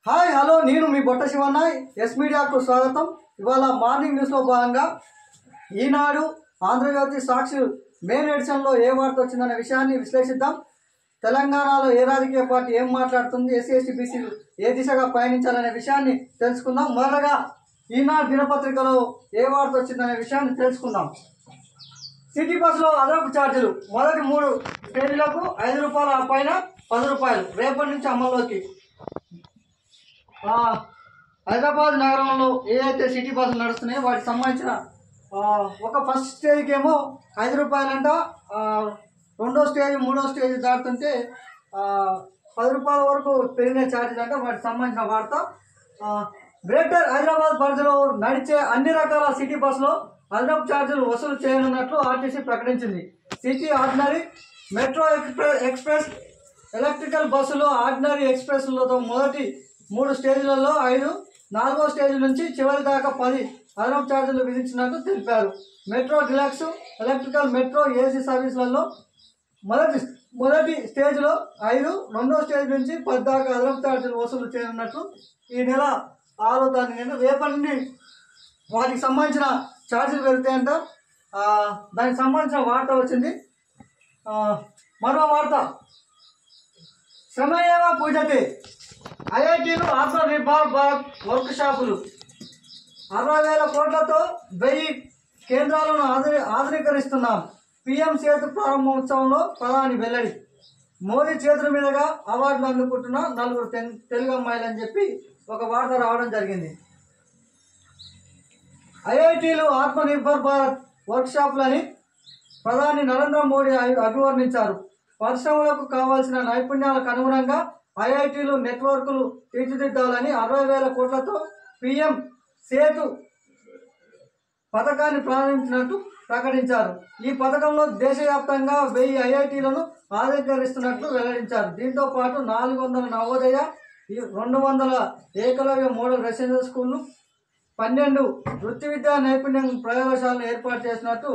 Hi hello నేను మీ Botta Shivanna yes మీడియాకు స్వాగతం. ఇవాళ మార్నింగ్ న్యూస్లో భాగంగా ఈనాడు, ఆంధ్రజ్యోతి, సాక్షి మెయిన్ ఎడిషన్లో ఏ వార్త వచ్చిందనే విషయాన్ని విశ్లేషిద్దాం. తెలంగాణలో ఏ రాజకీయ పార్టీ ఏం మాట్లాడుతుంది, ఎస్సీ ఎస్టీ బీసీలు ఏ దిశగా పయనించాలనే విషయాన్ని తెలుసుకుందాం. మొదటగా ఈనాడు దినపత్రికలో ఏ వార్త వచ్చిందనే విషయాన్ని తెలుసుకుందాం. సిటీ బస్సులో అదనపు ఛార్జీలు మొదటి 3 స్టేజీలకు ₹5 పైన ₹10 రేపటి నుంచి అమల్లోకి. హైదరాబాద్ నగరంలో ఏదైతే సిటీ బస్సులు నడుస్తున్నాయో వాటికి సంబంధించిన ఒక ఫస్ట్ స్టేజ్కి ఏమో ₹5 అంట, రెండో స్టేజ్ మూడో స్టేజ్ దాటుతుంటే ₹10 వరకు పెరిగిన ఛార్జీలు అంట. వాటికి సంబంధించిన వార్త. గ్రేటర్ హైదరాబాద్ పరిధిలో నడిచే అన్ని రకాల సిటీ బస్సులో అదనపు ఛార్జీలు వసూలు చేయనున్నట్లు ఆర్టీసీ ప్రకటించింది. City ordinary, metro express, electrical బస్సులు, ఆర్డినరీ ఎక్స్ప్రెస్లతో మొదటి 3 స్టేజ్లలో 5, 4వ స్టేజ్ నుంచి చివరి దాకా 10 అదనపు ఛార్జీలు విధించినట్టు తెలిపారు. Metro deluxe, electrical, metro AC సర్వీసులలో మొదటి స్టేజ్లో 5, రెండో స్టేజ్ నుంచి 10 దాకా అదనపు ఛార్జీలు వసూలు చేయనున్నట్లు ఈ నెల 6వ తారీఖు రేపటి నుండి వాటికి సంబంధించిన ఛార్జీలు పెరుగుతాయంట. దానికి సంబంధించిన వార్త వచ్చింది. మరో వార్త, శ్రమయేవ పూజతే, ఐఐటీలు ఆత్మనిర్భర్ భారత్ వర్క్ షాపులు 60,000 కోట్లతో 1000 కేంద్రాలను ఆధునీకరిస్తున్నాం. పీఎం సేతు ప్రారంభోత్సవంలో ప్రధాని వెల్లడి. మోదీ చేతుల మీదుగా అవార్డులు అందుకుంటున్న 4 తెలుగు అమ్మాయిలు అని చెప్పి ఒక వార్త రావడం జరిగింది. ఐఐటీలు ఆత్మనిర్భర్ భారత్ వర్క్ షాపులని ప్రధాని నరేంద్ర మోడీ అభివర్ణించారు. పరిశ్రమలకు కావాల్సిన నైపుణ్యాలకు అనుగుణంగా ఐఐటీలు నెట్వర్కులు తీర్చిదిద్దాలని 60,000 కోట్లతో పీఎం సేతు పథకాన్ని ప్రారంభించినట్టు ప్రకటించారు. ఈ పథకంలో దేశవ్యాప్తంగా 1000 ఐఐటీలను ఆధునీకరిస్తున్నట్లు వెల్లడించారు. దీంతో పాటు 400 నవోదయ, 200 ఏకలవ్య మోడల్ రెసిడెన్షియల్ స్కూళ్లు, 12 వృత్తి విద్యా నైపుణ్య ప్రయోగశాలను ఏర్పాటు చేసినట్టు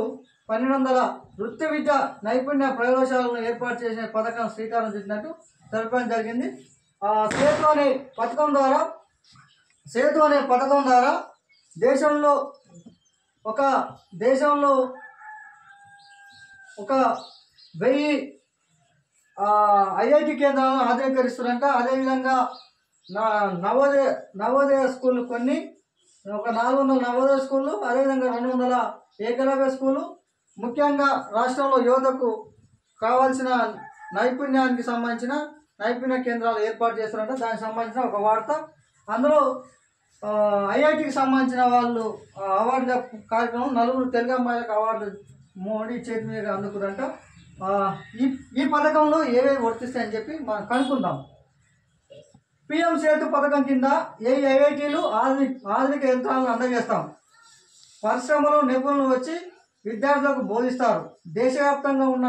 1200 వృత్తి విద్య నైపుణ్య ప్రయోగశాలను ఏర్పాటు చేసిన పథకం శ్రీకారం చుట్టినట్టు తెలపడం జరిగింది. సేతు అనే పథకం ద్వారా దేశంలో ఒక 1000 ఐఐటి కేంద్రాలను ఆధునీకరిస్తున్నారంట. అదేవిధంగా నవోదయ స్కూళ్ళు కొన్ని, ఒక 400 నవోదయ స్కూళ్ళు, అదేవిధంగా 200 ఏకలవ్య స్కూలు, ముఖ్యంగా రాష్ట్రంలో యువతకు కావాల్సిన నైపుణ్యానికి సంబంధించిన నైపుణ్య కేంద్రాలు ఏర్పాటు చేస్తారంట. దానికి సంబంధించిన ఒక వార్త. అందులో ఐఐటికి సంబంధించిన వాళ్ళు అవార్డు కార్యక్రమం 4 తెలుగు అమ్మాయిలకు అవార్డు మోడీ చేతి మీద అందుకురంట. ఈ పథకంలో ఏవేవి వర్తిస్తాయని చెప్పి మనం కనుక్కుందాం. పీఎం సేతు పథకం కింద ఏ ఐఐటీలు ఆధునిక యంత్రాలను అందజేస్తాం. పరిశ్రమలో నిపుణులు వచ్చి విద్యార్థులకు బోధిస్తారు. దేశవ్యాప్తంగా ఉన్న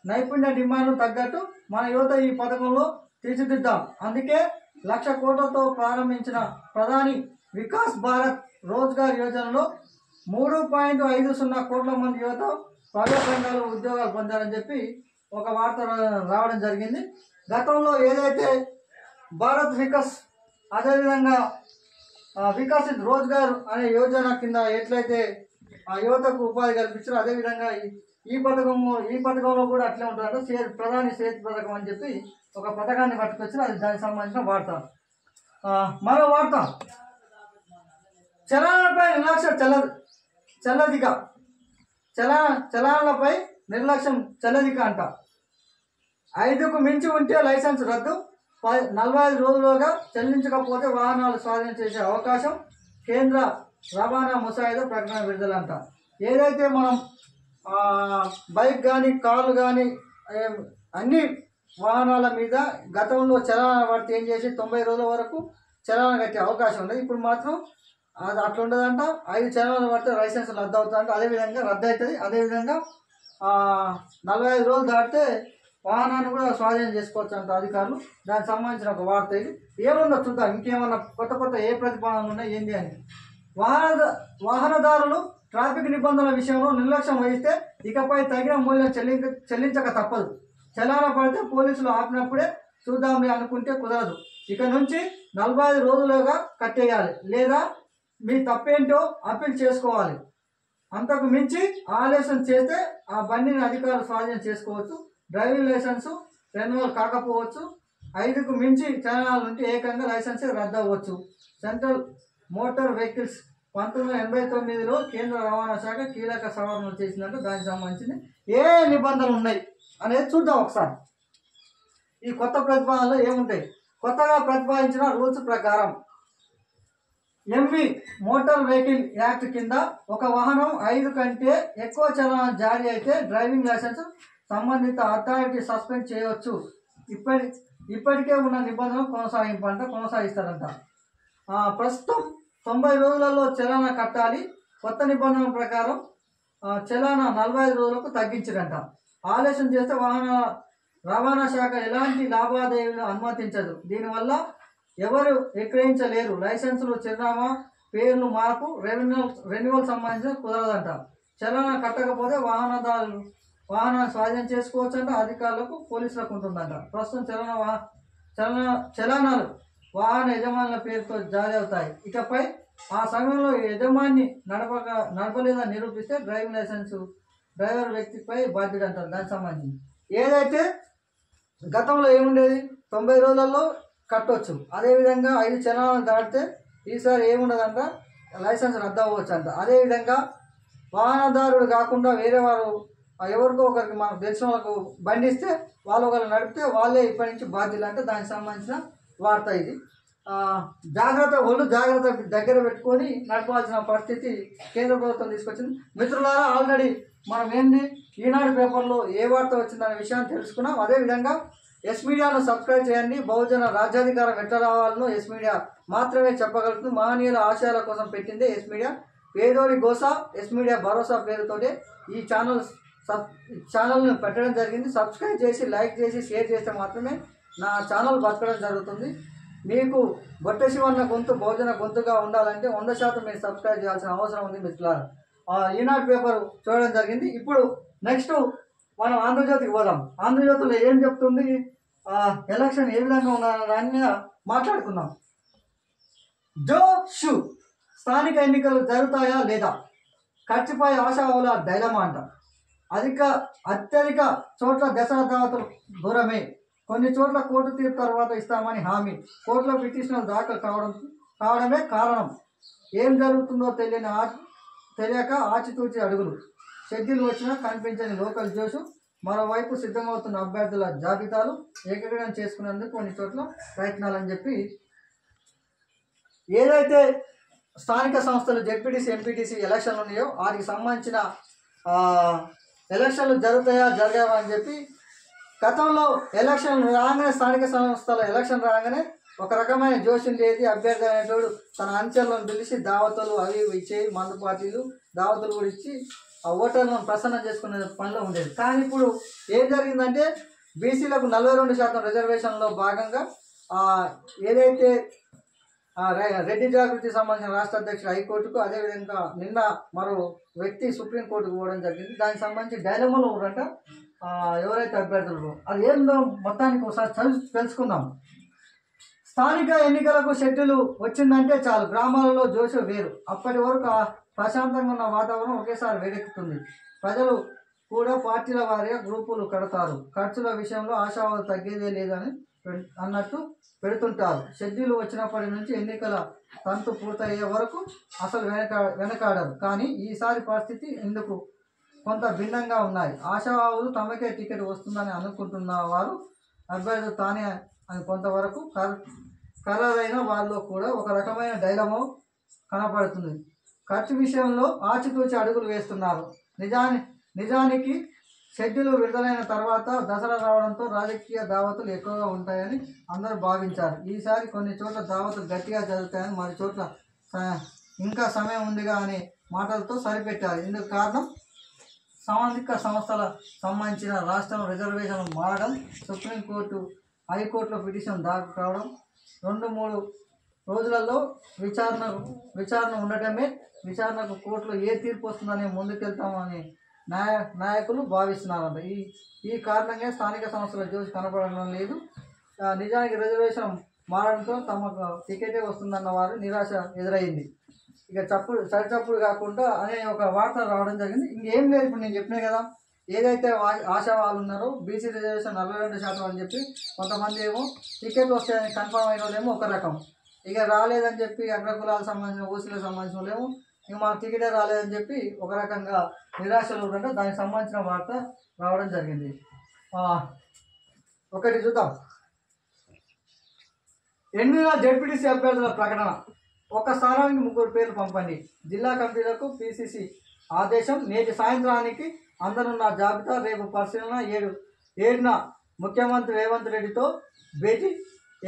నైపుణ్య డిమాండ్ను తగ్గట్టు మన యువత ఈ పథకంలో తీర్చిదిద్దాం. అందుకే 1,00,000 కోట్లతో ప్రారంభించిన ప్రధాని వికాస్ భారత్ రోజ్గార్ యోజనలో 3.50 కోట్ల మంది యువత ప్రైవేట్ రంగాల్లో ఉద్యోగాలు పొందారని చెప్పి ఒక వార్త రావడం జరిగింది. గతంలో ఏదైతే భారత్ వికాస్, అదేవిధంగా వికసిత్ రోజ్గార్ అనే యోజన కింద ఎట్లయితే ఆ యువతకు ఉపాధి కల్పించారు, అదేవిధంగా ఈ పథకంలో కూడా అట్లే ఉంటుందంటే ప్రధాని సేతు పథకం అని చెప్పి ఒక పథకాన్ని పట్టుకొచ్చారు. అది దానికి సంబంధించిన వార్త. మరో వార్త, చలానాలపై నిర్లక్ష్యం చెల్లదిక. చలానాలపై నిర్లక్ష్యం చెల్లదిక అంట. 5కు మించి ఉంటే లైసెన్స్ రద్దు, 45 రోజులుగా చెల్లించకపోతే వాహనాలు స్వాధీనం చేసే అవకాశం. కేంద్ర రవాణా ముసాయిదా ప్రకటన విడుదలంట. ఏదైతే మనం బైక్ కానీ కార్లు కానీ అన్ని వాహనాల మీద గతంలో చలానా పడితే ఏం చేసి 90 రోజుల వరకు చలానా కట్టే అవకాశం ఉండదు. ఇప్పుడు మాత్రం అది అట్లా ఉండదంట. 5 చలానాలు పడితే లైసెన్స్ రద్దు అవుతుందంట. అదేవిధంగా రద్దు అవుతుంది. అదేవిధంగా 45 రోజులు దాటితే వాహనాన్ని కూడా స్వాధీనం చేసుకోవచ్చు అంట అధికారులు. దానికి సంబంధించిన ఒక వార్త. ఇది ఏముందో చూద్దాం. ఇంకేమన్నా కొత్త ఏ ప్రతిపాదనలు ఉన్నాయి ఏంటి అని. వాహనదారులు ట్రాఫిక్ నిబంధనల విషయంలో నిర్లక్ష్యం వహిస్తే ఇకపై తగిన మూల్యం చెల్లించక తప్పదు. చలానా పడితే పోలీసులు ఆపినప్పుడే చూద్దాంలే అనుకుంటే కుదరదు. ఇక నుంచి 45 రోజులుగా కట్టేయాలి, లేదా మీ తప్పేంటో అప్పీల్ చేసుకోవాలి. అంతకు మించి ఆలస్యం చేస్తే ఆ బండిని అధికారులు స్వాధీనం చేసుకోవచ్చు. డ్రైవింగ్ లైసెన్సు రెన్యువల్ కాకపోవచ్చు. 5కు మించి చలనాలు ఉంటే ఏకంగా లైసెన్స్ రద్దు అవ్వచ్చు. సెంట్రల్ మోటార్ వెహికల్స్ 1989లో కేంద్ర రవాణా శాఖ కీలక సవరణలు చేసిందంటే దానికి సంబంధించి ఏ నిబంధనలు ఉన్నాయి అనేది చూద్దాం ఒకసారి. ఈ కొత్త ప్రతిపాదనలో ఏముంటాయి? కొత్తగా ప్రతిపాదించిన రూల్స్ ప్రకారం ఎంవి మోటార్ వెహికల్ యాక్ట్ కింద ఒక వాహనం 5 కంటే ఎక్కువ చలానాలు జారీ అయితే డ్రైవింగ్ లైసెన్స్ సంబంధిత అథారిటీ సస్పెండ్ చేయవచ్చు. ఇప్పటికే ఉన్న నిబంధనలు కొనసాగిస్తారంట. ప్రస్తుతం 90 రోజులలో చలానా కట్టాలి. కొత్త నిబంధనల ప్రకారం చలానా 45 రోజులకు తగ్గించారంట. ఆలస్యం చేస్తే రవాణా శాఖ ఎలాంటి లావాదేవీలు అనుమతించదు. దీనివల్ల ఎవరు విక్రయించలేరు. లైసెన్సులు, చిరునామా, పేర్లు మార్పు, రెన్యువల్ సంబంధించిన కుదరదంట. చలానా కట్టకపోతే వాహనాన్ని స్వాధీనం చేసుకోవచ్చంట. అధికారులకు, పోలీసులకు ఉంటుందంట. ప్రస్తుతం చలానాలు వాహన యజమానుల పేరుతో జారీ అవుతాయి. ఇకపై ఆ సమయంలో యజమాని నడపలేదని నిరూపిస్తే డ్రైవింగ్ లైసెన్స్ డ్రైవర్ వ్యక్తిపై బాధ్యత అంటారు. దానికి సంబంధించి ఏదైతే గతంలో ఏముండేది 90 రోజులలో కట్టవచ్చు. అదేవిధంగా 5 చలానాలు దాటితే ఈసారి ఏముండదంట, లైసెన్స్ రద్దు అవ్వచ్చు అంట. అదేవిధంగా వాహనదారుడు కాకుండా వేరే వారు ఎవరికో ఒకరికి మనకు తెలిసిన వాళ్ళకు బండి ఇస్తే వాళ్ళు ఒకరు నడిపితే వాళ్ళే ఇప్పటి నుంచి బాధ్యులు అంటే దానికి సంబంధించిన వార్త ఇది. జాగ్రత్త దగ్గర పెట్టుకొని నడపాల్సిన పరిస్థితి కేంద్ర ప్రభుత్వం తీసుకొచ్చింది. మిత్రులారా, ఆల్రెడీ మనం ఈనాడు పేపర్లో ఏ వార్త వచ్చిందనే విషయాన్ని తెలుసుకున్నాం. అదేవిధంగా ఎస్ మీడియాను సబ్స్క్రైబ్ చేయండి. బహుజన రాజ్యాధికారం ఎట్లా రావాలనో ఎస్ మీడియా మాత్రమే చెప్పగలుగుతుంది. మహనీయుల ఆశయాల కోసం పెట్టిందే ఎస్ మీడియా. పేదోడి గోస ఎస్ మీడియా భరోసా పేరుతోటే ఈ ఛానల్ను పెట్టడం జరిగింది. సబ్స్క్రైబ్ చేసి, లైక్ చేసి, షేర్ చేస్తే మాత్రమే నా ఛానల్ బతకడం జరుగుతుంది. మీకు బొట్ట శివన్న గొంతు బహుజన గొంతుగా ఉండాలంటే 100% మీరు సబ్స్క్రైబ్ చేయాల్సిన అవసరం ఉంది మిత్రులారా. ఈనాడు పేపర్ చూడడం జరిగింది. ఇప్పుడు నెక్స్ట్ మనం ఆంధ్రజ్యోతికి పోదాం. ఆంధ్రజ్యోతిలో ఏం చెప్తుంది, ఎలక్షన్ ఏ విధంగా ఉన్నారన్న దాని మీద మాట్లాడుకుందాం. జోషు స్థానిక ఎన్నికలు జరుగుతాయా లేదా, ఖర్చుపై ఆశావాల డైలమా అంట. అత్యధిక చోట్ల దసరా దావతులు దూరమే. కొన్ని చోట్ల కోర్టు తీర్పు తర్వాత ఇస్తామని హామీ. కోర్టులో పిటిషన్లు దాఖలు కావడమే కారణం. ఏం జరుగుతుందో తెలియక ఆచితూచి అడుగులు. షెడ్యూల్ వచ్చినా కనిపించని లోకల్ జోషు. మరోవైపు సిద్ధమవుతున్న అభ్యర్థుల జాబితాలు ఏకీకరణ చేసుకునేందుకు కొన్ని చోట్ల ప్రయత్నాలని చెప్పి ఏదైతే స్థానిక సంస్థలు జెడ్పీటీసీ, ఎంపీటీసీ ఎలక్షన్లు ఉన్నాయో వాటికి సంబంధించిన ఎలక్షన్లు జరగావా అని చెప్పి గతంలో ఎలక్షన్ రాగానే, స్థానిక సంస్థల ఎలక్షన్ రాగానే ఒక రకమైన జోష్ ఉండేది. అభ్యర్థి అనేటోడు తన అంచెలను పిలిచి దావతులు అవి ఇచ్చేవి, మందు పార్టీలు దావతులు కూడా ఇచ్చి ఆ ఓటర్లను ప్రసన్నం చేసుకునే పనిలో ఉండేది. కానీ ఇప్పుడు ఏం జరిగిందంటే బీసీలకు 42% రిజర్వేషన్లో భాగంగా ఏదైతే రెడ్డి జాగృతికి సంబంధించిన రాష్ట్ర అధ్యక్షుడు హైకోర్టుకు, అదేవిధంగా నిన్న మరో వ్యక్తి సుప్రీంకోర్టుకు పోవడం జరిగింది. దానికి సంబంధించి డైలమాలో ఉన్నారంట ఎవరైతే అభ్యర్థులు. అది ఏందో మొత్తానికి ఒకసారి తెలుసుకుందాం. స్థానిక ఎన్నికలకు షెడ్యూల్ వచ్చిందంటే చాలు, గ్రామాలలో జోషు వేరు. అప్పటి వరకు ప్రశాంతంగా ఉన్న వాతావరణం ఒకేసారి వేడెక్కుతుంది. ప్రజలు కూడా పార్టీల వారీగా గ్రూపులు కడతారు. ఖర్చుల విషయంలో ఆశావాలు తగ్గేదే లేదని అన్నట్టు పెడుతుంటారు. షెడ్యూల్ వచ్చినప్పటి నుంచి ఎన్నికల తంతు పూర్తయ్యే వరకు అసలు వెనకాడరు. కానీ ఈసారి పరిస్థితి ఎందుకు కొంత భిన్నంగా ఉన్నాయి. ఆశావాహులు తమకే టికెట్ వస్తుందని అనుకుంటున్న వారు అభ్యర్థులు తానే అని కొంతవరకు ఖరారైన వాళ్ళలో కూడా ఒక రకమైన డైలమా కనపడుతుంది. ఖర్చు విషయంలో ఆచితూచి అడుగులు వేస్తున్నారు. నిజానికి షెడ్యూల్ విడుదలైన తర్వాత దసరా రావడంతో రాజకీయ దావతులు ఎక్కువగా ఉంటాయని అందరూ భావించారు. ఈసారి కొన్ని చోట్ల దావతులు గట్టిగా జరుగుతాయని, మరి చోట్ల ఇంకా సమయం ఉందిగా అనే మాటలతో సరిపెట్టారు. ఇందుకు కారణం సామాజిక సంస్థల సంబంధించిన రాష్ట్రం రిజర్వేషన్లు మారడం, సుప్రీంకోర్టు, హైకోర్టులో పిటిషన్ దాఖలు కావడం, 2-3 రోజులలో విచారణ ఉండటమే. విచారణకు కోర్టులో ఏ తీర్పు వస్తుందని ముందుకెళ్తామని నాయకులు భావిస్తున్నారంట. ఈ కారణంగా స్థానిక సంస్థల జోషి కనపడడం లేదు. నిజానికి రిజర్వేషన్ మారడంతో తమకు టికెటే వస్తుందన్న వారు నిరాశ ఎదురైంది. ఇక చప్పుడు కాకుండా అనే ఒక వార్త రావడం జరిగింది. ఇంకేం లేదు, ఇప్పుడు నేను చెప్పినా కదా, ఏదైతే ఆశావాళ్ళు ఉన్నారో బీసీ రిజర్వేషన్ 42% అని చెప్పి, కొంతమంది ఏమో టికెట్లు వస్తాయని కన్ఫర్మ్ అయిన వాళ్ళేమో ఒక రకం, ఇక రాలేదని చెప్పి అగ్రకులాలకు సంబంధించిన ఓసీలకు సంబంధించిన వాళ్ళేమో ఇక మా టికెటే రాలేదని చెప్పి ఒక రకంగా నిరాశలో ఉంటే దానికి సంబంధించిన వార్త రావడం జరిగింది. ఒకటి చూద్దాం. 8 జెడ్పీటీసీ అభ్యర్థుల ప్రకటన. ఒక స్థానానికి 3 పేర్లు పంపండి. జిల్లా కమిటీలకు పిసిసి ఆదేశం. నేటి సాయంత్రానికి అందనున్న జాబితా. రేపు పరిశీలన. 7న ముఖ్యమంత్రి రేవంత్ రెడ్డితో భేటీ.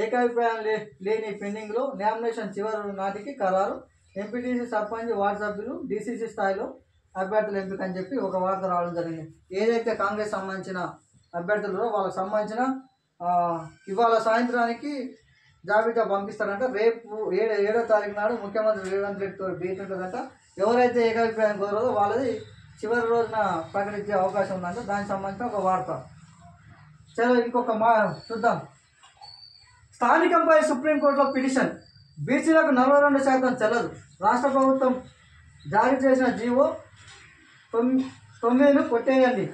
ఏకాభిప్రాయం లేని పెండింగ్లో నామినేషన్ చివరి నాటికి ఖరారు. ఎంపీటీసీ, సర్పంచ్, వార్డు సభ్యులు, డీసీసీ స్థాయిలో అభ్యర్థుల ఎంపిక అని చెప్పి ఒక వార్త రావడం జరిగింది. ఏదైతే కాంగ్రెస్ సంబంధించిన అభ్యర్థులు వాళ్ళకి సంబంధించిన ఇవాళ సాయంత్రానికి జాబితా పంపిస్తారంట. రేపు 7వ తారీఖు నాడు ముఖ్యమంత్రి రేవంత్ రెడ్డితో భేటీ ఉంటుందంట. ఎవరైతే ఏకాభిప్రాయం కుదరదో వాళ్ళది చివరి రోజున ప్రకటించే అవకాశం ఉందంట. దానికి సంబంధించిన ఒక వార్త. చలో ఇంకొక చూద్దాం. స్థానికంపై సుప్రీంకోర్టులో పిటిషన్. బీసీలకు 42% చెల్లదు. రాష్ట్ర ప్రభుత్వం జారీ చేసిన జీవో 9ను కొట్టేయండి.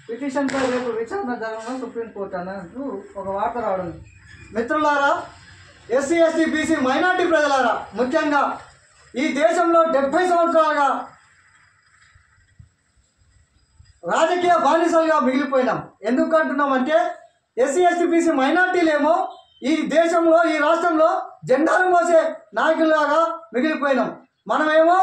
పిటిషన్పై రేపు విచారణ జరగనున్న సుప్రీంకోర్టు అన్నట్టు ఒక వార్త రావడం. మిత్రులారా, ఎస్సీ, ఎస్టీ, బీసీ, మైనార్టీ ప్రజలారా, ముఖ్యంగా ఈ దేశంలో 70 సంవత్సరాలుగా రాజకీయ బానిసలుగా మిగిలిపోయినాం. ఎందుకు అంటున్నామంటే ఎస్సీ, ఎస్టీ, బీసీ, మైనార్టీలేమో ఈ దేశంలో, ఈ రాష్ట్రంలో జెండాలు మోసే నాయకులాగా మిగిలిపోయినాం. మనమేమో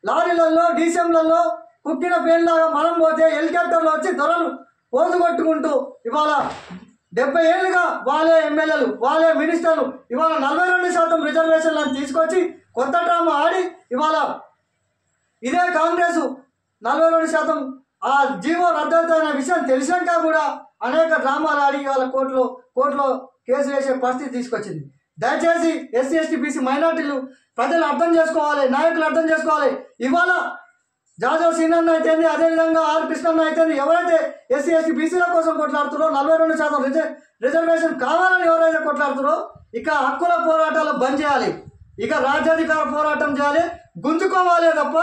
లారీలలో, డీసీఎంలలో కుక్కిన పేర్లాగా మనం పోతే హెలికాప్టర్లో వచ్చి దొరలు పోజు కొట్టుకుంటూ ఇవాళ 70 ఏళ్ళుగా వాళ్ళే ఎమ్మెల్యేలు, వాళ్ళే మినిస్టర్లు ఇవాళ 42% రిజర్వేషన్లను తీసుకొచ్చి కొత్త డ్రామా ఆడి ఇవాళ ఇదే కాంగ్రెస్ 42% ఆ జీవో రద్దవుతున్న విషయం తెలిసాక కూడా అనేక డ్రామాలు ఆడి ఇవాళ కోర్టులో కేసు వేసే పరిస్థితి తీసుకొచ్చింది. దయచేసి ఎస్సీ, ఎస్టీ, బీసీ, మైనార్టీలు ప్రజలు అర్థం చేసుకోవాలి, నాయకులు అర్థం చేసుకోవాలి. ఇవాళ జాజవ్ సీనన్న అయితేంది, అదేవిధంగా ఆర్ కృష్ణన్న అయితేంది, ఎవరైతే ఎస్సీ, ఎస్టీ, బీసీల కోసం కొట్లాడుతున్నారో 42% రిజర్వేషన్ కావాలని ఎవరైతే కొట్లాడుతున్నారో ఇక హక్కుల పోరాటాలు బంద్ చేయాలి. ఇక రాజ్యాధికార పోరాటం చేయాలి. గుంజుకోవాలి తప్ప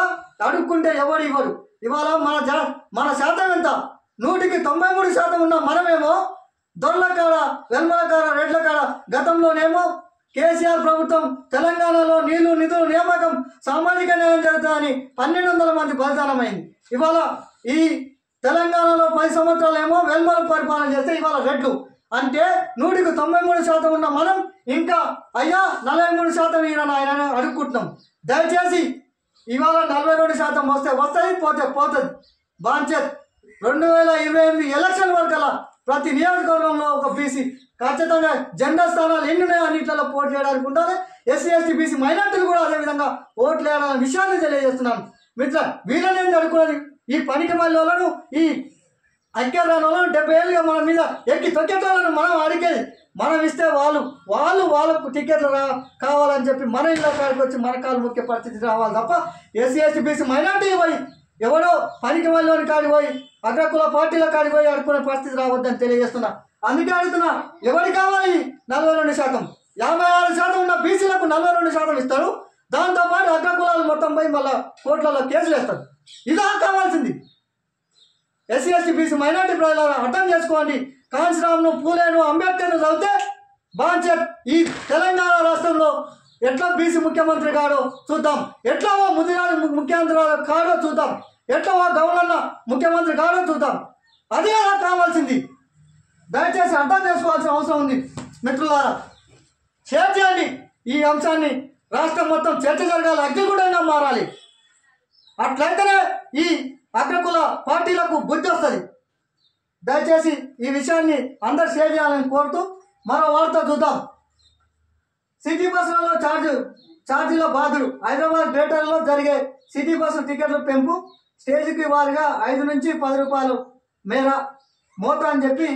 అడుక్కుంటే ఎవరు ఇవ్వరు. ఇవాళ మన శాతం ఎంత? 100కి 93% ఉన్న మనమేమో దొరల కాడ, వెల్మల కాడ, రెడ్ల కాడ గతంలోనేమో కేసీఆర్ ప్రభుత్వం తెలంగాణలో నీళ్లు, నిధులు, నియామకం, సామాజిక న్యాయం జరుగుతుందని 1200 మంది బలిదానమైంది. ఇవాళ ఈ తెలంగాణలో 10 సంవత్సరాలు ఏమో వెల్మల పరిపాలన చేస్తే ఇవాళ రెడ్లు అంటే 100కి 93% ఉన్న మనం ఇంకా అయ్యా 43% ఈయన ఆయన అడుక్కుంటున్నాం. దయచేసి ఇవాళ 42% వస్తే వస్తాయి, పోతే పోతుంది. బాంచెత్ 2028 ఎలక్షన్ వరకల్లా ప్రతి నియోజకవర్గంలో ఒక బీసీ ఖచ్చితంగా జెండా స్థానాలు ఎన్ని ఉన్నాయో అన్నింటిలో పోటీ చేయడానికి ఉండాలి. ఎస్సీ, ఎస్టీ, బీసీ, మైనార్టీలు కూడా అదేవిధంగా ఓట్లు వేయాలనే విషయాన్ని తెలియజేస్తున్నాను. మిత్ర వీళ్ళని అడుగున్నది ఈ పనికి మళ్ళీ వాళ్ళను, ఈ ఐక్యరాని వాళ్ళను 70 ఏళ్ళుగా మన మీద ఎక్కి తొక్కేటోళ్ళను మనం అడిగేది. మనం ఇస్తే వాళ్ళకు టికెట్లు కావాలని చెప్పి మన ఇళ్ళ కాడికి వచ్చి మన కాలు ముఖ్య పరిస్థితి రావాలి తప్ప ఎస్సీ, ఎస్టీ, బీసీ, మైనార్టీ పోయి ఎవడో పనికి మళ్ళీ కాడికి పోయి అగ్రకుల పార్టీల కాడికి పోయి అడుకునే పరిస్థితి రావద్దని తెలియజేస్తున్నా. అందుకే అడుగుతున్నా, ఎవరికి కావాలి 42%? 56% ఉన్న బీసీలకు 42% ఇస్తారు. దాంతోపాటు అగ్రకులాలు మొత్తం పోయి మళ్ళీ కోర్టులలో కేసులు వేస్తారు. ఇదా కావాల్సింది? ఎస్సీ, ఎస్టీ, బీసీ, మైనార్టీ ప్రజలను అర్థం చేసుకోండి. కాంశీరామ్ను, పూలేను, అంబేద్కర్ను చదివితే బాంచెట్ ఈ తెలంగాణ రాష్ట్రంలో ఎట్లా బీసీ ముఖ్యమంత్రి కాడో చూద్దాం, ఎట్లా ఓ ముదిరాజు ముఖ్యమంత్రి కాడో చూద్దాం, ఎట్లా ఓ గవర్నర్ ముఖ్యమంత్రి కాడో చూద్దాం. అదే కావాల్సింది. దయచేసి అర్థం చేసుకోవాల్సిన అవసరం ఉంది. మిత్రులారా, షేర్ చేయండి ఈ అంశాన్ని. రాష్ట్రం మొత్తం చర్చ జరగాలి, అగ్నిగుండంగా మారాలి. అట్లయితేనే ఈ అగ్రకుల పార్టీలకు బుద్ధి వస్తుంది. దయచేసి ఈ విషయాన్ని అందరు షేర్ చేయాలని కోరుతూ మరో వార్త చూద్దాం. సిటీ బస్సులలో ఛార్జీల బాధుడు. హైదరాబాద్ గ్రేటర్లో జరిగే సిటీ బస్సు టికెట్ల పెంపు స్టేజ్కి వారిగా 5 నుంచి 10 రూపాయలు మేర మోత అని చెప్పి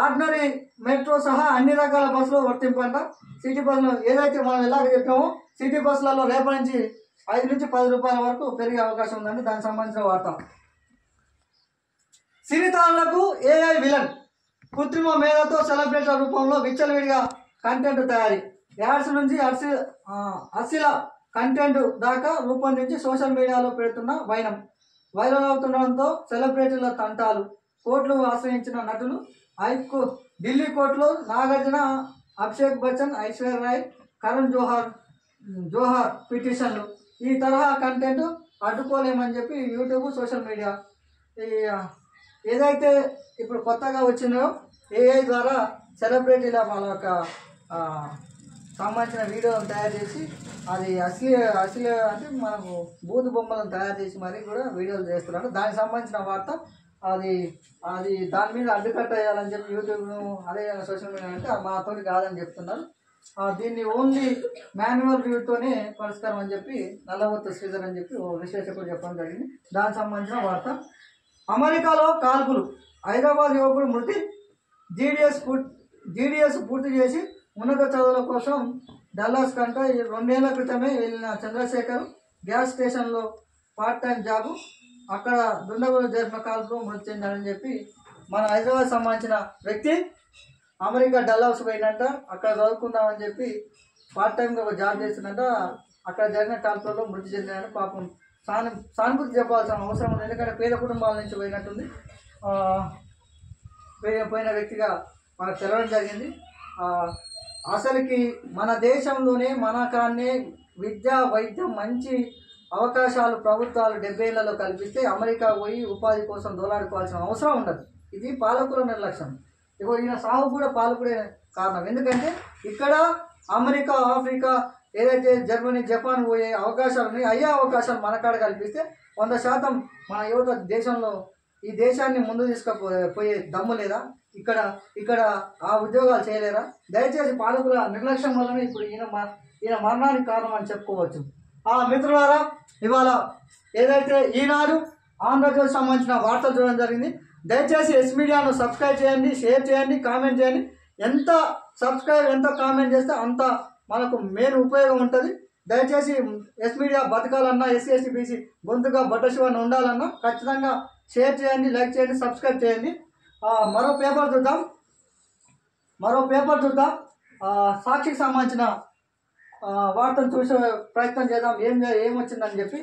ఆర్డినరీ, మెట్రో సహా అన్ని రకాల బస్సులు వర్తింపంట. సిటీ బస్సులు ఏదైతే మనం ఎలాగ చెప్పామో సిటీ బస్సులలో రేపటి నుంచి 5 నుంచి 10 రూపాయల వరకు పెరిగే అవకాశం ఉందండి. దానికి సంబంధించిన వార్త. సినీ తారలకు ఏఐ విలన్. కృత్రిమ మేధతో సెలబ్రిటీల రూపంలో విచ్చలవిడిగా కంటెంట్ తయారీ, యాడ్స్ నుంచి అశ్లీల కంటెంట్ దాకా రూపొందించి సోషల్ మీడియాలో పెడుతున్న వైరల్ అవుతుండడంతో సెలబ్రిటీల తంటాలు, కోర్టులు ఆశ్రయించిన నటులు, ఢిల్లీ కోర్టులో నాగార్జున, అభిషేక్ బచ్చన్, ఐశ్వర్య రాయ్, కరణ్ జోహార్ పిటిషన్లు. ఈ తరహా కంటెంట్ అడ్డుకోలేమని చెప్పి యూట్యూబ్, సోషల్ మీడియా ఏదైతే ఇప్పుడు కొత్తగా వచ్చిందో ఏఐ ద్వారా సెలబ్రిటీల వాళ్ళ యొక్క సంబంధించిన వీడియోలను తయారు చేసి అది అసలు అంటే మనకు బూతు బొమ్మలను తయారు చేసి మరీ కూడా వీడియోలు చేస్తున్నారు. దానికి సంబంధించిన వార్త అది అది దాని మీద అడ్డుకట్ట వేయాలని చెప్పి యూట్యూబ్ను అదే సోషల్ మీడియా అంటే మాతో కాదని చెప్తున్నారు. దీన్ని ఓన్లీ మాన్యువల్ వ్యూతోనే పరిష్కారం అని చెప్పి నల్లవత్తు శ్రీధర్ అని చెప్పి విశ్లేషకుడు చెప్పడం జరిగింది. దానికి సంబంధించిన వార్త. అమెరికాలో కాల్పులు, హైదరాబాద్ యువకుడు మృతి, జీడిఎస్ పూర్తి చేసి ఉన్నత చదువుల కోసం డల్లాస్ కంటే 2 ఏళ్ల క్రితమే వెళ్ళిన చంద్రశేఖర్ గ్యాస్ స్టేషన్లో పార్ట్ టైం జాబు, అక్కడ దుండగులు జరిపిన కాల్పులు మృతి చెందాడని చెప్పి మన హైదరాబాద్ సంబంధించిన వ్యక్తి అమెరికా డల్లాస్ పోయినట్ట, అక్కడ చదువుకుందామని చెప్పి పార్ట్ టైంగా ఒక జాబ్ చేస్తున్నట్ట, అక్కడ జరిగిన కాల్పులలో మృతి చెందాడని పాపం సానుభూతి చెప్పాల్సిన అవసరం ఉంది. ఎందుకంటే పేద కుటుంబాల నుంచి పోయినట్టుంది, పోయిన వ్యక్తిగా మనకు తెలవడం జరిగింది. అసలుకి మన దేశంలోనే మన కాన్నే విద్య, వైద్యం, మంచి అవకాశాలు ప్రభుత్వాలు 70 ఏళ్లలో కల్పిస్తే అమెరికా పోయి ఉపాధి కోసం దోలాడుకోవాల్సిన అవసరం ఉండదు. ఇది పాలకుల నిర్లక్ష్యం. ఇగో ఈయన సాగు కూడా పాలకుడే కారణం. ఎందుకంటే ఇక్కడ అమెరికా, ఆఫ్రికా, ఏదైతే జర్మనీ, జపాన్ పోయే అవకాశాలు ఉన్నాయి, అయ్యే అవకాశాలు మన కాడ కల్పిస్తే 100% మన యువత దేశంలో ఈ దేశాన్ని ముందు తీసుకుపోయే దమ్ము లేదా? ఇక్కడ ఆ ఉద్యోగాలు చేయలేరా? దయచేసి పాలకుల నిర్లక్ష్యం వల్లనే ఇప్పుడు ఈయన మరణానికి కారణం అని చెప్పుకోవచ్చు. మిత్రులారా, ఇవాళ ఏదైతే ఈనాడు, ఆంధ్రజ్యోతి సంబంధించిన వార్తలు చూడడం జరిగింది. దయచేసి ఎస్ మీడియాను సబ్స్క్రైబ్ చేయండి, షేర్ చేయండి, కామెంట్ చేయండి. ఎంత సబ్స్క్రైబ్, ఎంత కామెంట్ చేస్తే అంత మనకు మెయిన్ ఉపయోగం ఉంటుంది. దయచేసి ఎస్ మీడియా బతకాలన్నా, ఎస్సీ ఎస్టీ బీసీ గొంతుగా బట్టశివాన్ని ఉండాలన్నా ఖచ్చితంగా షేర్ చేయండి, లైక్ చేయండి, సబ్స్క్రైబ్ చేయండి. మరో పేపర్ చూద్దాం. సాక్షికి సంబంధించిన వార్తను చూసే ప్రయత్నం చేద్దాం, ఏమొచ్చిందని చెప్పి.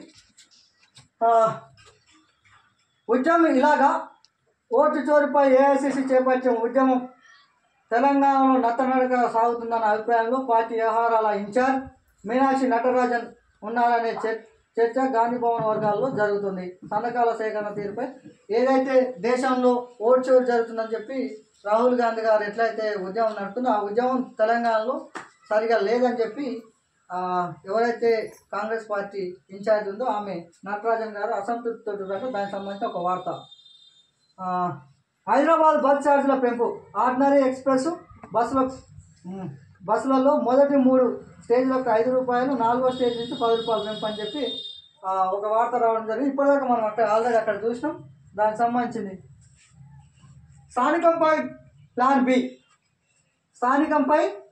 ఉద్యమం ఇలాగా, ఓటు చోరుపై ఏఐసిసి చేపట్టే ఉద్యమం తెలంగాణలో నత్తనడక సాగుతుందన్న అభిప్రాయంలో పార్టీ వ్యవహారాల ఇన్ఛార్జ్ మీనాక్షి నటరాజన్ ఉన్నారనే చర్చ గాంధీభవన్ వర్గాల్లో జరుగుతుంది. సంతకాల సేకరణ తీరుపై ఏదైతే దేశంలో ఓటు చోరు జరుగుతుందని చెప్పి రాహుల్ గాంధీ గారు ఎట్లయితే ఉద్యమం నడుతుందో ఆ ఉద్యమం తెలంగాణలో సరిగా లేదని చెప్పి ఎవరైతే కాంగ్రెస్ పార్టీ ఇన్ఛార్జ్ ఉందో ఆమె నటరాజన్ గారు అసంతృప్తితో ఉన్నారు. దానికి సంబంధించిన ఒక వార్త. హైదరాబాద్ బస్ ఛార్జీల పెంపు, ఆర్డినరీ ఎక్స్ప్రెస్ బస్సులలో మొదటి 3 స్టేజ్లకు 5 రూపాయలు, 4వ స్టేజ్ నుంచి 10 రూపాయలు పెంపు అని చెప్పి ఒక వార్త రావడం జరిగింది. ఇప్పటిదాకా మనం ఆల్రెడీ అక్కడ చూసినాం. దానికి సంబంధించింది స్థానికంపై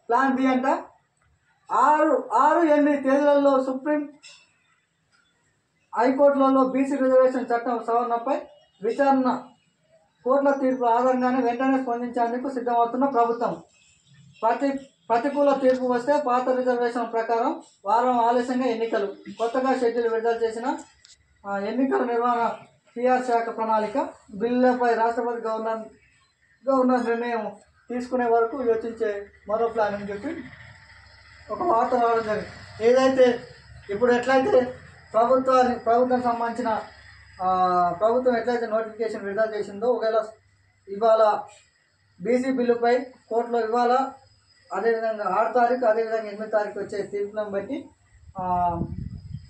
ప్లాన్ బి అంట. 6-8 తేదీలలో సుప్రీం హైకోర్టులలో బీసీ రిజర్వేషన్ చట్టం సవరణపై విచారణ, కోర్టుల తీర్పు ఆధారంగానే వెంటనే స్పందించేందుకు సిద్ధమవుతున్న ప్రభుత్వం. ప్రతికూల తీర్పు వస్తే పాత రిజర్వేషన్ ప్రకారం వారం ఆలస్యంగా ఎన్నికలు. కొత్తగా షెడ్యూల్ విడుదల చేసిన ఎన్నికల నిర్వహణ పిఆర్ శాఖ ప్రణాళిక బిల్లులపై రాష్ట్రపతి గవర్నర్ నిర్ణయం తీసుకునే వరకు యోచించే మరో ప్లాన్ అని చెప్పి ఒక వార్త రావడం జరిగింది. ఏదైతే ఇప్పుడు ఎట్లయితే ప్రభుత్వం సంబంధించిన ప్రభుత్వం ఎట్లయితే నోటిఫికేషన్ విడుదల చేసిందో, ఒకవేళ ఇవాళ బీసీ బిల్లుపై కోర్టులో ఇవాళ, అదేవిధంగా 6 తారీఖు, అదేవిధంగా 8 తారీఖు వచ్చే తీర్పులను బట్టి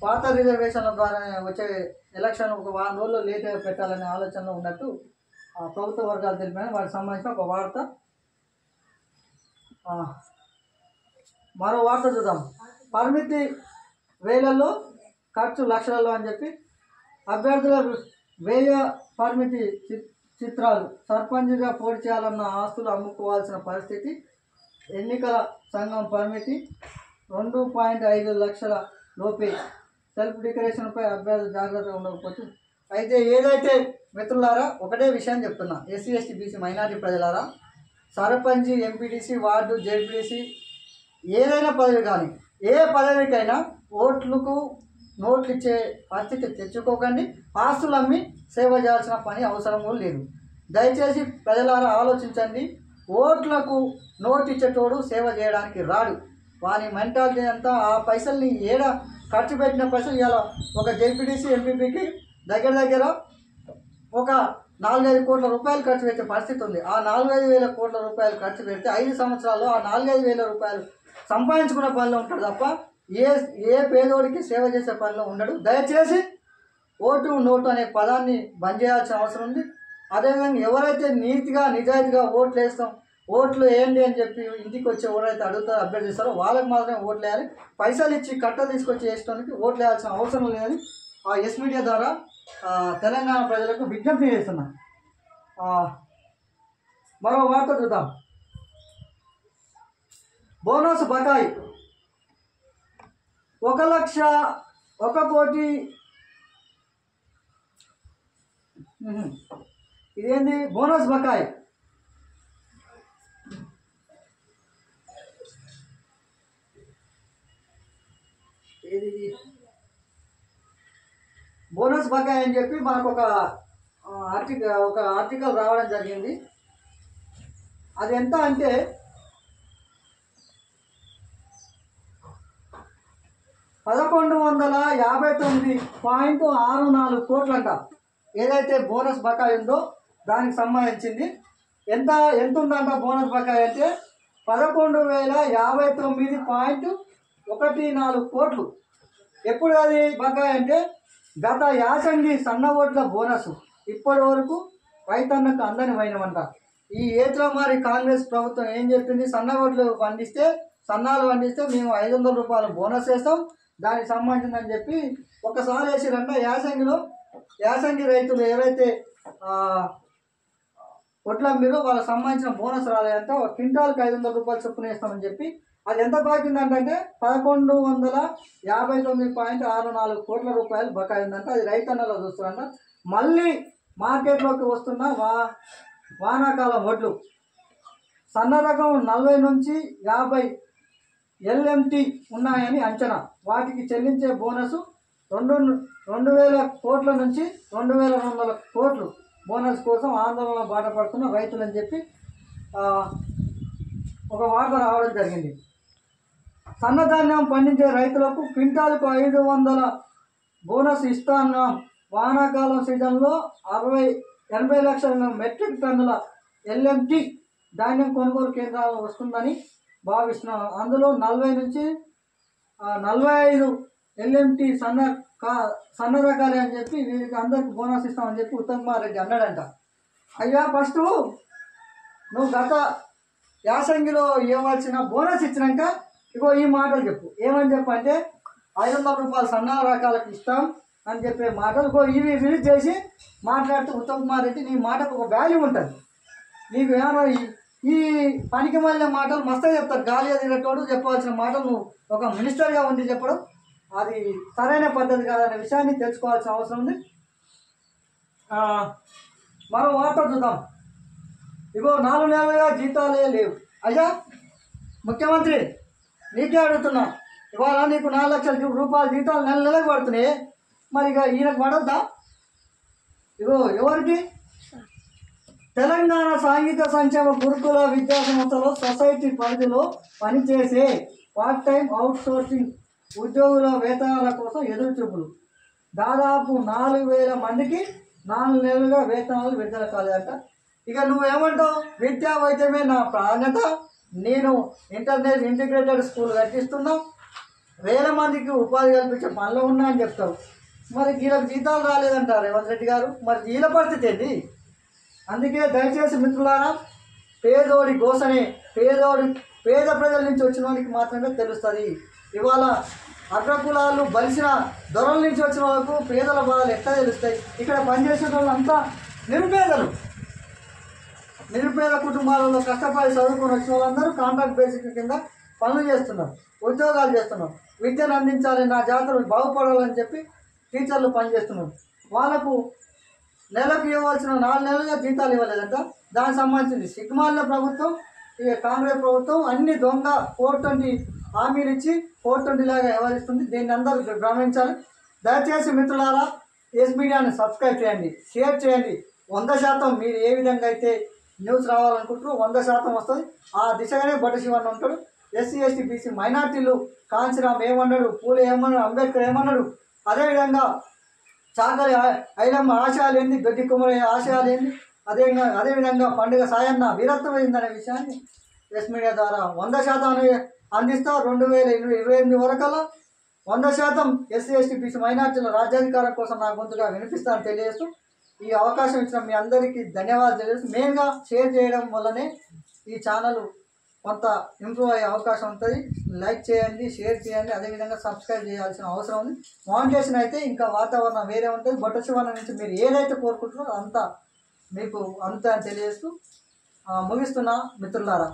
పాత రిజర్వేషన్ల ద్వారా వచ్చే ఎలక్షన్ ఒక 1 రోజుల్లో లేట్ పెట్టాలనే ఆలోచనలో ఉన్నట్టు ప్రభుత్వ వర్గాలు తెలిపాయని వాటికి సంబంధించిన ఒక వార్త. మరో వార్త చూద్దాం. పరిమితి వేలల్లో, ఖర్చు లక్షలలో అని చెప్పి అభ్యర్థుల వ్యయ పరిమితి చిత్రాలు, సర్పంచ్గా పోటీ చేయాలన్న ఆస్తులు అమ్ముకోవాల్సిన పరిస్థితి, ఎన్నికల సంఘం పరిమితి 2.5 లక్షల లోపే, సెల్ఫ్ డిక్లరేషన్పై అభ్యర్థులు జాగ్రత్తగా ఉండకపోతే. అయితే ఏదైతే మిత్రులారా, ఒకటే విషయం చెప్తున్నా, ఎస్సీ ఎస్టీ బీసీ మైనారిటీ ప్రజలారా, సర్పంచ్, ఎంపీటీసీ, వార్డు, జెడ్పీటీసీ, ఏదైనా పదవి కానీ ఏ పదవికైనా నోట్లు ఇచ్చే పరిస్థితి తెచ్చుకోకండి. ఆస్తులు అమ్మి సేవ చేయాల్సిన పని అవసరం లేదు. దయచేసి ప్రజలారా ఆలోచించండి. ఓట్లకు నోటు ఇచ్చేటోడు సేవ చేయడానికి రాడు. వాని మెంటాలిటీ అంతా ఆ పైసల్ని ఏడ ఖర్చు పెట్టిన పైసలు ఇవాళ ఒక జెడ్పీటీసీ ఎంపీపీకి దగ్గర ఒక 4-5 కోట్ల రూపాయలు ఖర్చు పెట్టే పరిస్థితి ఉంది. ఆ 4-5 వేల కోట్ల రూపాయలు ఖర్చు పెడితే 5 సంవత్సరాల్లో ఆ 4-5 వేల రూపాయలు సంపాదించుకునే పనిలో ఉంటాడు తప్ప ఏ పేదోడికి సేవ చేసే పనిలో ఉండడు. దయచేసి నోటు అనే పదాన్ని బంద్ చేయాల్సిన అవసరం ఉంది. అదేవిధంగా ఎవరైతే నీతిగా నిజాయితీగా ఓట్లు వేస్తాం, ఓట్లు వేయండి అని చెప్పి ఇంటికి వచ్చి ఎవరైతే అడుగుతారో అభ్యర్థిస్తారో వాళ్ళకి మాత్రమే ఓట్లు వేయాలి. పైసలు ఇచ్చి కట్ట తీసుకొచ్చి వేయడానికి ఓట్లు వేయాల్సిన అవసరం లేదని ఆ ఎస్ మీడియా ద్వారా తెలంగాణ ప్రజలకు విజ్ఞప్తి చేస్తున్నా. మరో వార్త చూద్దాం. బోనస్ బకాయి 1 కోటి. ఇదేంది బోనస్ బకాయి? బోనస్ బకాయి అని చెప్పి మనకు ఒక ఆర్టికల్ రావడం జరిగింది. అది ఎంత అంటే 1159.64 కోట్లంట. ఏదైతే బోనస్ బకాయి ఉందో దానికి సంబంధించింది. ఎంత ఉందంట బోనస్ బకాయి అంటే 11,059.14 కోట్లు. ఎప్పుడు అది బకాయి అంటే గత యాసంగి సన్న ఓట్ల బోనస్ ఇప్పటి వరకు రైతన్నకు అందని పోయినమంట. ఈ ఏట్లో మరి కాంగ్రెస్ ప్రభుత్వం ఏం చెప్పింది? సన్నాలు పండిస్తే మేము 500 రూపాయలు బోనస్ వేస్తాం, దానికి సంబంధించిందని చెప్పి ఒకసారి వేసిరంట. యాసంగి రైతులు ఎవరైతే ఒట్ల మీద వాళ్ళకి సంబంధించిన బోనస్ రాలేదంట. క్వింటాల్కి 500 రూపాయలు చొప్పున వేస్తామని చెప్పి అది ఎంత బాకీ ఉందంటే 1159.64 కోట్ల రూపాయలు బకాయి ఉందంట. అది రైతన్నలో చూస్తారంట. మళ్ళీ మార్కెట్లోకి వస్తున్న వానాకాలం వడ్లు సన్న రకం 40 నుంచి 50 LMT ఉన్నాయని అంచనా. వాటికి చెల్లించే బోనస్ 2,000 కోట్ల నుంచి 2,200 కోట్లు బోనస్ కోసం ఆందోళన బాటపడుతున్న రైతులని చెప్పి ఒక వార్త రావడం జరిగింది. సన్నధాన్యం పండించే రైతులకు క్వింటాల్కు 500 బోనస్ ఇస్తాన్నాం. వానాకాలం సీజన్లో 80 లక్షల మెట్రిక్ టన్నుల LMT ధాన్యం కొనుగోలు కేంద్రాలు వస్తుందని భావిస్తున్నాం. అందులో 40 నుంచి 45 LMT సన్న రకాలే అని చెప్పి వీరికి అందరికి బోనస్ ఇస్తామని చెప్పి ఉత్తమ్ కుమార్ రెడ్డి అన్నాడంట. అయ్యా ఫస్ట్ నువ్వు గత యాసంగిలో ఇవ్వాల్సిన బోనస్ ఇచ్చినాక ఇగో ఈ మాటలు చెప్పు. ఏమని చెప్పంటే 500 రూపాయలు సన్న రకాలకు ఇస్తాం అని చెప్పే మాటలు ఇవి రిలీజ్ చేసి మాట్లాడుతూ ఉత్తమ్ కుమార్ రెడ్డి నీ మాటకు ఒక వాల్యూ ఉంటుంది. నీకు ఏమన్నా ఈ పనికి మళ్ళీ మాటలు మస్తగా చెప్తారు. గాలిగా తిరగటోడు చెప్పాల్సిన మాటలు నువ్వు ఒక మినిస్టర్గా ఉండి చెప్పడం అది సరైన పద్ధతి కాదనే విషయాన్ని తెలుసుకోవాల్సిన అవసరం ఉంది. మరో వార్త చూద్దాం. ఇగో 4 నెలలుగా జీతాలే లేవు. అయ్యా ముఖ్యమంత్రి నీకే అడుగుతున్నా, ఇవాళ నీకు 4 లక్షల రూపాయల జీతాలు నెలకు పడుతున్నాయి. మరి ఇక ఈయనకు పడొద్దా? ఇగో ఎవరికి? తెలంగాణ సాంఘిక సంక్షేమ గురుకుల విద్యా సంస్థలో సొసైటీ పరిధిలో పనిచేసే పార్ట్ టైం అవుట్సోర్సింగ్ ఉద్యోగుల వేతనాల కోసం ఎదురుచూపులు. దాదాపు 4,000 మందికి 4 నెలలుగా వేతనాలు విడుదల కాలేదట. ఇక నువ్వేమంటావు? విద్యా వైద్యమే నా ప్రాధాన్యత, నేను ఇంటిగ్రేటెడ్ స్కూల్ కట్టిస్తున్నా, 1000 మందికి ఉపాధి కల్పించే పనిలో ఉన్నా అని చెప్తావు. మరి వీళ్ళకి జీతాలు రాలేదంటారు రేవంత్ రెడ్డి గారు. మరి వీళ్ళ పరిస్థితి ఏంటి? అందుకే దయచేసి మిత్రులారా, పేదోడి గోసనే పేద ప్రజల నుంచి వచ్చిన వానికి మాత్రమే తెలుస్తుంది. ఇవాళ అగ్రకులాలు బలిసిన దొరల నుంచి వచ్చిన వాళ్ళకు పేదల బాధలు ఎట్లా తెలుస్తాయి? ఇక్కడ పనిచేసే వాళ్ళంతా నిరుపేద కుటుంబాలలో కష్టపడి చదువుకొని వచ్చిన వాళ్ళందరూ కాంట్రాక్ట్ బేసిక్ కింద పనులు చేస్తున్నారు, ఉద్యోగాలు చేస్తున్నారు. విద్యను అందించాలి, నా జాతర బాగుపడాలని చెప్పి టీచర్లు పనిచేస్తున్నారు. వాళ్ళకు నెలకు ఇవ్వాల్సిన 4 నెలలుగా జీతాలు ఇవ్వలేదంట. దానికి సంబంధించింది సిగ్మాల ప్రభుత్వం ఈ కాంగ్రెస్ ప్రభుత్వం అన్ని దొంగ 420 హామీలు ఇచ్చి 420 లాగా వ్యవహరిస్తుంది. దీన్ని అందరూ గమనించాలి. దయచేసి మిత్రులారా ఎస్ మీడియాని సబ్స్క్రైబ్ చేయండి, షేర్ చేయండి. 100% మీరు ఏ విధంగా అయితే న్యూస్ రావాలనుకుంటారో 100% వస్తుంది. ఆ దిశగానే బొట్ట శివన్న ఉంటాడు. ఎస్సీ ఎస్టీ బీసీ మైనార్టీలు కాంచీరామ్ ఏమన్నాడు, పూలే ఏమన్నాడు, అంబేద్కర్ ఏమన్నాడు, అదేవిధంగా చాకలి ఐలమ్మ ఆశయాలు ఏంది, గడ్డి కుమరయ్య ఆశయాలు ఏంది, అదేవిధంగా పండుగ సాయన్న వీరత్వం ఏందనే విషయాన్ని ఎస్ మీడియా ద్వారా 100% అందిస్తా. 2028 వరకల్లా 100% ఎస్సీ ఎస్టీ బీసీ మైనార్టీల రాజ్యాధికారం కోసం నా గొంతుగా వినిపిస్తానని తెలియజేస్తూ ఈ అవకాశం ఇచ్చిన మీ అందరికీ ధన్యవాదాలు తెలియజేస్తూ, మెయిన్గా షేర్ చేయడం వల్లనే ఈ ఛానల్ కొంత ఇంప్రూవ్ అయ్యే అవకాశం ఉంటుంది. లైక్ చేయండి, షేర్ చేయండి, అదేవిధంగా సబ్స్క్రైబ్ చేయాల్సిన అవసరం ఉంది. మానిటేషన్ అయితే ఇంకా వాతావరణం వేరే ఉంటుంది. బొట్ట శివన్న నుంచి మీరు ఏదైతే కోరుకుంటున్నారో అంతా మీకు అంతా అని తెలియజేస్తూ ముగిస్తున్నా మిత్రులారా.